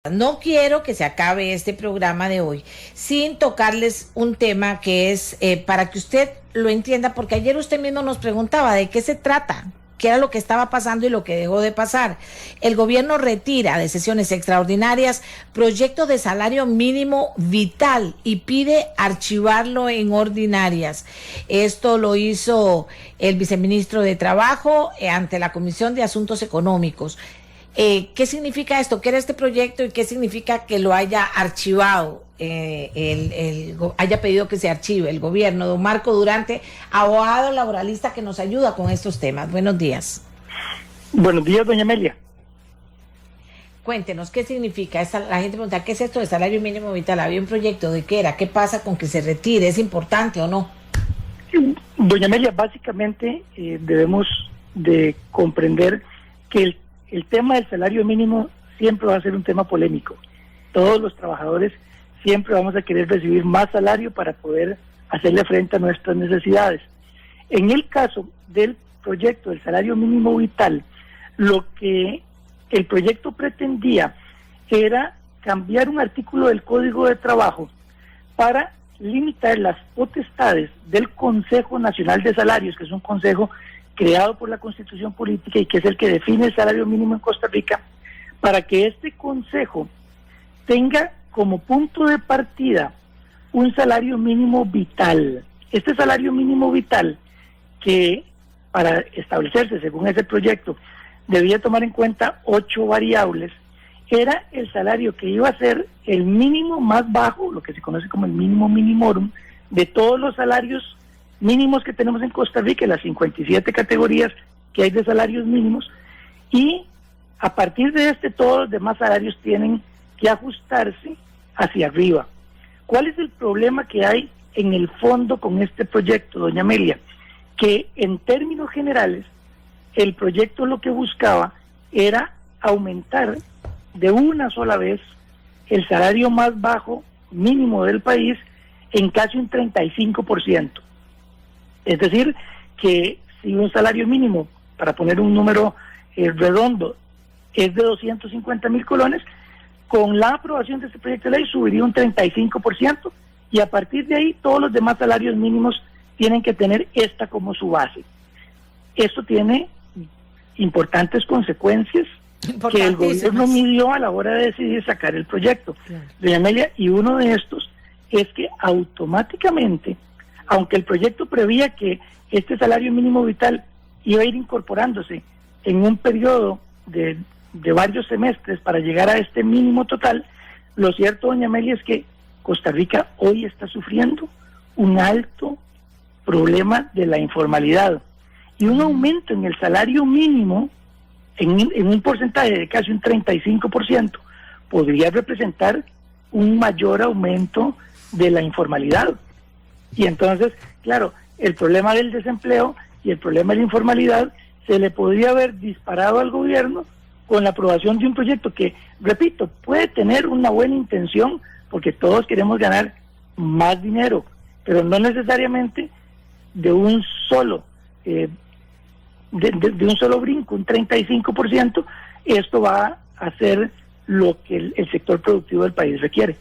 No quiero que se acabe este programa de hoy sin tocarles un tema que es para que usted lo entienda, porque ayer usted mismo nos preguntaba de qué se trata, qué era lo que estaba pasando y lo que dejó de pasar. El gobierno retira de sesiones extraordinarias proyecto de salario mínimo vital y pide archivarlo en ordinarias. Esto lo hizo el viceministro de Trabajo ante la Comisión de Asuntos Económicos. ¿Qué significa esto? ¿Qué era este proyecto y qué significa que lo haya archivado, haya pedido que se archive el gobierno? Don Marco Durante, abogado laboralista que nos ayuda con estos temas. Buenos días. Buenos días, doña Amelia. Cuéntenos, ¿qué significa? La gente pregunta, ¿qué es esto de salario mínimo vital? ¿Había un proyecto? ¿De qué era? ¿Qué pasa con que se retire? ¿Es importante o no? Doña Amelia, básicamente debemos de comprender que el tema del salario mínimo siempre va a ser un tema polémico. Todos los trabajadores siempre vamos a querer recibir más salario para poder hacerle frente a nuestras necesidades. En el caso del proyecto del salario mínimo vital, lo que el proyecto pretendía era cambiar un artículo del Código de Trabajo para limitar las potestades del Consejo Nacional de Salarios, que es un consejo creado por la Constitución Política y que es el que define el salario mínimo en Costa Rica, para que este consejo tenga como punto de partida un salario mínimo vital. Este salario mínimo vital, que para establecerse según ese proyecto debía tomar en cuenta 8 variables, era el salario que iba a ser el mínimo más bajo, lo que se conoce como el mínimo minimorum, de todos los salarios mínimos que tenemos en Costa Rica, las 57 categorías que hay de salarios mínimos, y a partir de todos los demás salarios tienen que ajustarse hacia arriba. ¿Cuál es el problema que hay en el fondo con este proyecto, doña Amelia? Que en términos generales, el proyecto lo que buscaba era aumentar de una sola vez el salario más bajo mínimo del país en casi un 35%. Es decir, que si un salario mínimo, para poner un número redondo, es de 250,000 colones, con la aprobación de este proyecto de ley subiría un 35%, y a partir de ahí todos los demás salarios mínimos tienen que tener esta como su base. Esto tiene importantes consecuencias que el gobierno midió a la hora de decidir sacar el proyecto. Claro. Doña Amelia, y uno de estos es que automáticamente, aunque el proyecto prevía que este salario mínimo vital iba a ir incorporándose en un periodo de varios semestres para llegar a este mínimo total, lo cierto, doña Amelia, es que Costa Rica hoy está sufriendo un alto problema de la informalidad y un aumento en el salario mínimo en un porcentaje de casi un 35% podría representar un mayor aumento de la informalidad. Y entonces, claro, el problema del desempleo y el problema de la informalidad se le podría haber disparado al gobierno con la aprobación de un proyecto que, repito, puede tener una buena intención porque todos queremos ganar más dinero, pero no necesariamente de un solo de un solo brinco, un 35%, esto va a hacer lo que el sector productivo del país requiere.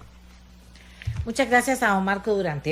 Muchas gracias a don Marco Durante.